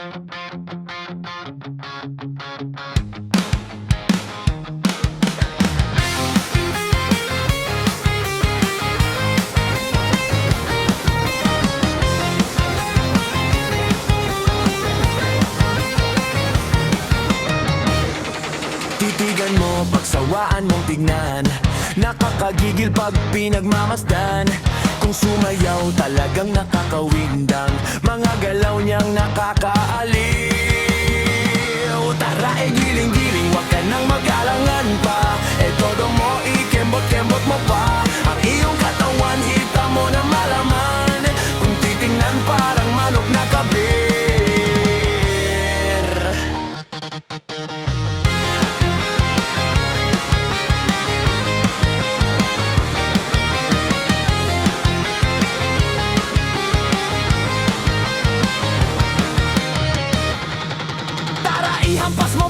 Titigan mo, pagsawaan mong tignan, nakakagigil pag pinagmamasdan. Kung sumayaw talagang nakakawindang, mga galaw niyang nakakaaliw. Tara giling-giling, wag ka nang mag-alangan pa. Todo mo, ikembot-kembot mo pa. Ang iyong katawan, hita mo na malaman. Kung titingnan parang manok na kabir. Ihampas mo